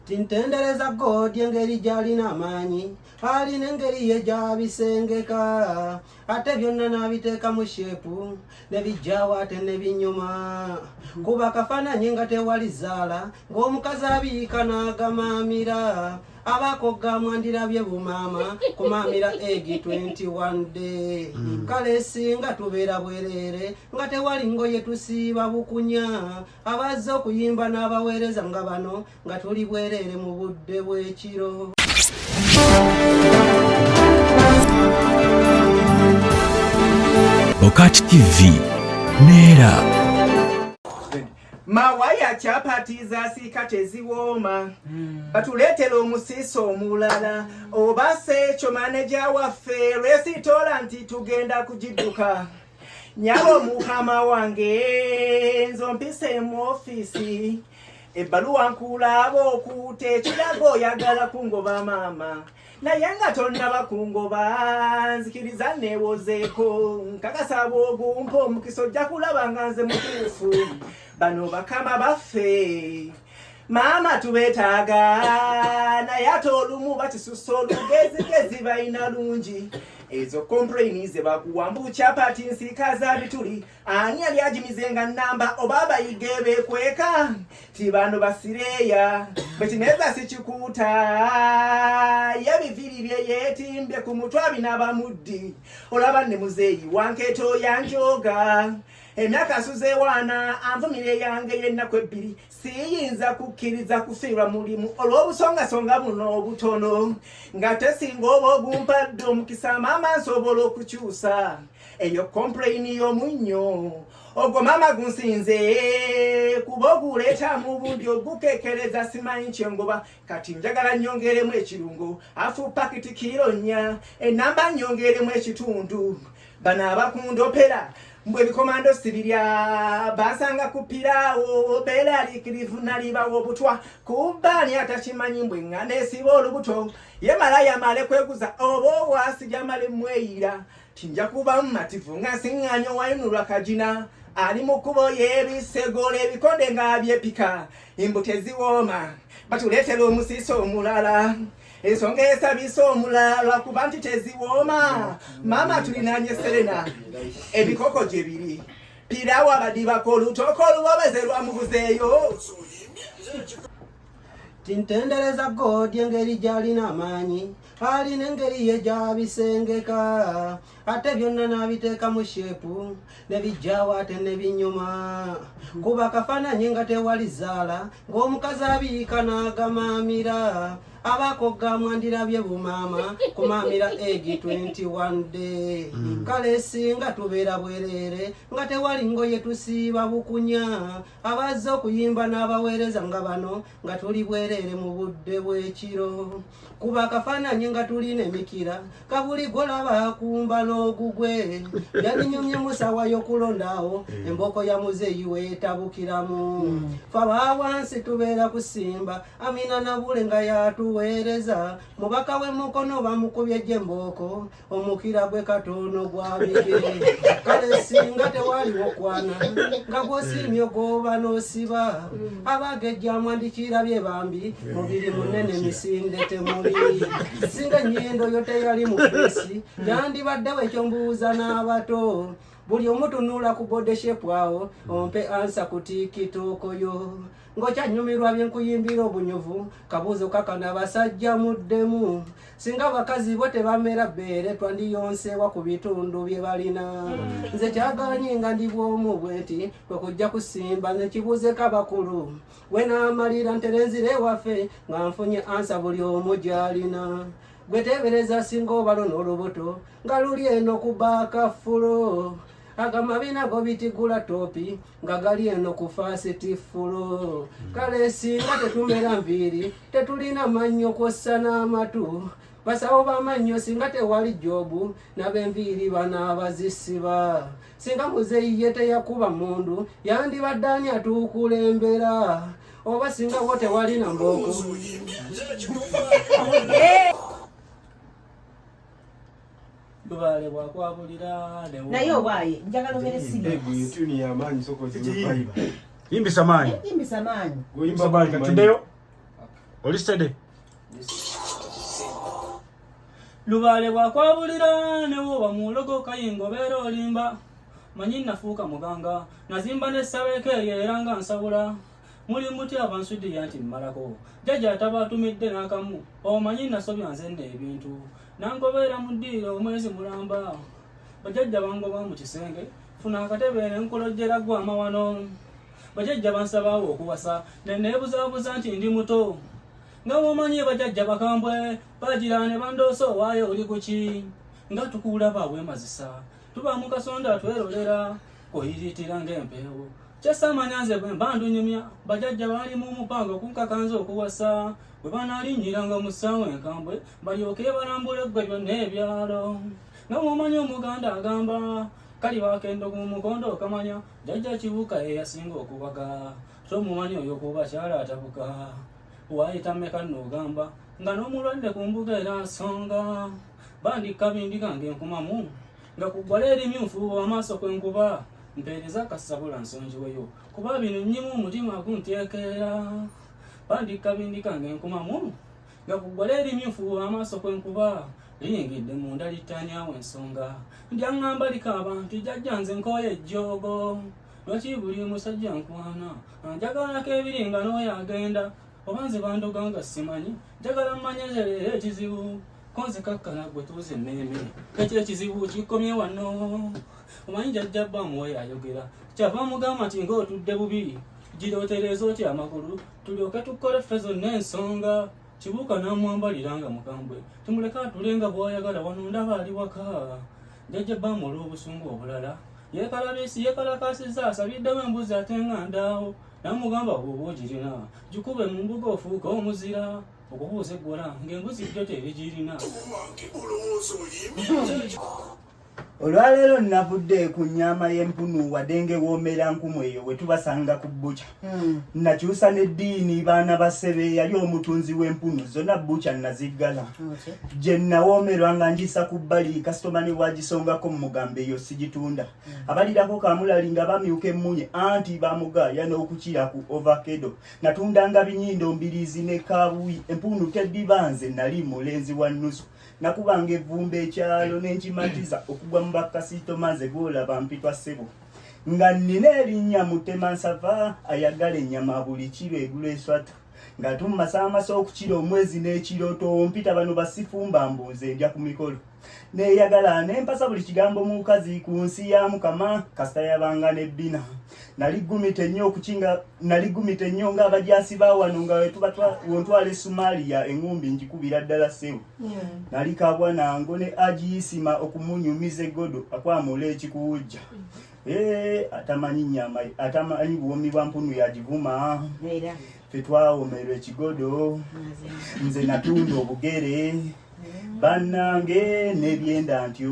Tintendereza godi engeri jalina amanyi alina engeri ye jabisengeka ate byonna nabiteeka mu shepu nebijjawo ate nebinyuma kuba kafaananyi nga tewali zaala ng'omukazi abiika n'agamaamira abako gamwandirabye bumaama kumaamira egi 21 day kale singa tubeera bwereere nga tewali ngoye tusiiba bukunya abazze okuyimba n'abaweereza nga bano nga tuli bwereere mu budde bw'ekiro. Bokati TV Neera Mawaya chapati za sika teziwoma batuletera omusiso omulala obase ekyo maneja waffe resitoranti tugenda kugidduka nyabo mukama wange nzo mpise mu ofisi ebbaluwa nkulaba okuute ekirago oyagala kungoba maama naye nga tonnaba kungoba nzikiriza neewozeeko nkakasa bw'ogumpa omukisa ojja kulaba nga nze mutuufu bano bakama baffe maama tubeetaaga naye ate olumu bakisusa olugezigezi balina lungi ezo complaini ze bakuwambu chapati nsika za bituli ani yali agimizenga namba oba abayiga beekweka ti bano basireya bekineza sikikuuta yabiviri bye yeetimbye ku mutwe abinaba muddi olaba ne muzeeyi wankeeto yanjoga emyaka asuze wana anvumire yange yennaku ebbiri siyinza kukkiriza kufiirwa mulimu olw'obusongasonga buno obutono nga tesinga oba ogumpadde omukisa maama nsobola okukyusa eyo complaini y'omunnyo ogwo maama gunsinze kuba oguleeta mu bundi ogukekereza simanyi kyengoba kati njagala nnyongeremu ekirungo afu pakiti kiro 4 enamba nnyongeremu ekitundu bano abakundopera mbwe bikomando sibirya basanga kupirawo belarikirivu nalibawo obutwa kubani atakimanyi mbwe nga nesiba olubuto ye malaya male kweguza oba owasija male mweyira tinja kuba mumativu nga siŋŋanyo wayunulwa kagina ali mu kkubo y'ebisegolo ebikonde nga byepika embuto eziwooma batuleetera omusiso omulala ensonga esabisa omulala kuba nti teziwooma maama tulinanye Serena ebikoko gye biri pirawo abadibako olutoko olubobeze lwamubuzeeyo. Tintendereza godi engeri jalina amanyi alina engeri ye jabisengeka ate byonna nabiteeka mu shepu nebijjawo ate nebinyuma kuba kafaananyi nga tewali zaala ng'omukazi abiika n'agamaamira abako gamwandirabye bumaama kumaamira egi 21 day kale singa tubeera bwereere nga tewali ngoye tusiiba bukunya abazze okuyimba n'abaweereza nga bano nga tuli bwereere mu budde bw'ekiro kuba kafaananyi nga tulina emikira kabuli golaba akumba n'ogugwe yalinyumye musawa y'okulondaawo emboko ya muzeeyi weetabukiramu fe abawansi tubeera kusimba Amina Nabule nga yatuweereza mubaka w'emukono bamukubye jembooko omukira gwe katono gwabige kale singa tewaliwo kwana nga gwosiimye goba n'osiba abagejja mwandikira bye bambi mubiri munene misinde temuli singa nnyindo yo teyali mu fesi yandibaddewo ekyo mbuuza n'abato buli omutunula ku bodeshepu awo ompe ansa ku tikitoko yo ng'okyanyumirwa byenkuyimbira obunyuvu kabuuzo kakana basajja muddemu singa abakazi bo tebamera bbeere twandiyonseewa ku bitundu bye balina nze kyaganye nga ndi bwomu bwe nti kwe kujja kusimba nekibuuzeko abakulu we naamalira nterenzire ewaffe nga nfunye ansa buli omu gy'alina gwe teebereza singa obalo n'olubuto nga luli eno ku baakafulo agamabina go bitigula topi nga gali eno ku fasiti fulo kale singa tetumera nviiri tetulina mannyo kwossa n'amatu basawo bamannyo singa tewali jobu n'ab'enviiri banaabazisiba singa muzeeyi ye teyakuba mundu yandibadde ani atuukulembera oba singa wo tewali na mbooko Bale bwakwabulira naye obwaye njagala obere serious tuni ya manyi soko zimu Yimbisa maanyi. yimbisa maanyi Yimbisa maanyi. Tuddeyo. Olistede Lubale bwakwabulira ne woba mulogo kayingo beera olimba manyi nafuuka muganga nazimba n'essabeke era nga nsabula muli muti abansudde yanti mmalako jjajja atabatumidde n'akamu omanyi nasobya nzenna ebintu nangobeera mu ddiiro omwezi mulamba bajjajja bangoba mu kisenge funa akatebe nenkolojjera gwa amawano bajjajja bansabaawo okuwasa neneebuzaabuza nti ndi muto nga womanyi bajjajja bakambwe bagira ne bandoosa owaayo oli kuki nga tukuula baabwe mazisa tuba mu kasonda twerolera oyiriitira ng'empeewo kyesamanya nze bwe mba ndunyumya bajjajja baali mu mupango okunkakanza okuwasa bwe banaalinnyiranga mu ssaawa enkambwe balyoke balambula eggwe byonna ebyalo nga womanyi omuganda agamba kali bakendo ku mukondo okamanya jjajja kibuka eyasinga okubaga tomumanyi oyo kuba kyala atabuka waayita mmeka n'ogamba nga n'omulwadde ku mbuga era nsonga bandika bindika ng'enkumamu nga kuggwala erimyufu amaaso kwenkuba mpeereza kasabula nsonjiweyo kuba bino nnyimu omutima gunteekeera bandika bindika ng'enkumamu nga kuggwala erimyufu amaaso kwenkuba liyingidde munda littanyawo ensonga ndyaŋŋamba likaaba nti jjajja nze nkooye ejjoogo lwaki buli musajja nkwana njagalako ebiri nga n'oyo agenda oba nze bandoga nga simanyi njagala mmanyeze leero ekizibu konze kakkana gwe tuuze emmeeme ekyo ekizibu kikkomye wano omanyi jjajja bbamuwe ayogera kyava mugamba nti ng'otudde bubi girootereeza otya amakulu tulyoke tukkole ffe zonna ensonga kibuuka n'amwambalira nga mukambwe tumuleka atulenga bw'ayagala wano ndaba ali waka jjajja bbamu olw'obusungu obulala yeekalakasiza asabiddewo embuzi ate nga ndaawo namugamba bw'oba ogirina gikube mu mbuga ofuuka omuzira okubuuza eggola ng'embuzi jjo terigirina. Olwaleero navudde ku nnyama y'empunu wadde ng'ewoomera nkumu eyo we tubasanga ku bbuca nakyusa n'eddiini baana ba ssebe yali omutunzi w'empunu zonna bbuca naziggala gye nawoomerwa nga njisa ku bbali kasitoma ne bwagisongako mu mugambo eyo sigitunda abalirako kamulali nga bamyuka emmunye anti bamugaaya n'okukira ku ovakedo natundanga binyindo mbiriizi ne kaabuyi empunu teddibanze nali mulenzi wa nnusu nakubanga evvumba ekyalo n'enkimatiza okugwa mu bakasitoma nze gwolaba mpitwa ssebo nga nnina erinnya Mutemansava ayagala ennyama buli kiro egula eswatu nga tummasaamasa okukira omwezi n'ekiro tompita bano basifumba mbuuze ndya ku mikolo neeyagala nempasa buli kigambo mu kazi ku nsi ya Mukama kasita yabanga n'ebbina naligumita ennyo ng'abajasi ba wano nga wontwala Somalia engumbi njikubira ddala ssebo nalikabwa nango ne agiyisima okumunyumiza eggodo akwamula ekikuwujja atamanyi nnyama atamanyi buwomi bwa mpunu yagivuma ffe twawomerwa ekigodo nze natunda obugere bannange n'ebyenda ntyo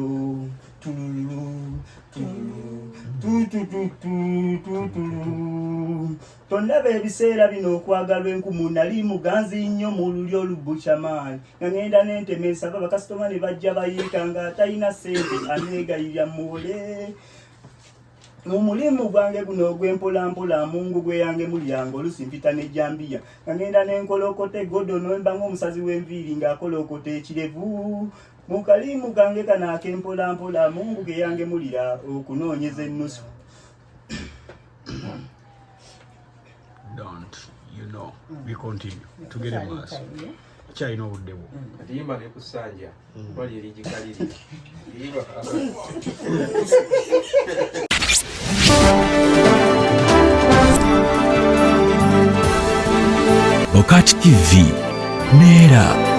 tondaba ebiseera bino okwagalwa enkumu nali muganzi nnyo mu luli olubbukyamaani nga ngenda n'entemesa bakasitoma ne bajja bayiika nga talina ssente aneegayirya muwole mu mulimu gwange guno ogw'empolampola mungu gweyange mulyango olusi mpita n'ejjambiya nga ngenda n'enkolokota eggodo nomba ng'omusazi w'enviiri ng'akolokota ekirevu mu kalimu gange kano ak'empolampola mungu geyange mulira okunoonyeza ennusu. Don't you know we continue tugere maaso kyalina obudde bwo yimba ne kusanja wali erigikaliri yimba Okati TV Neera.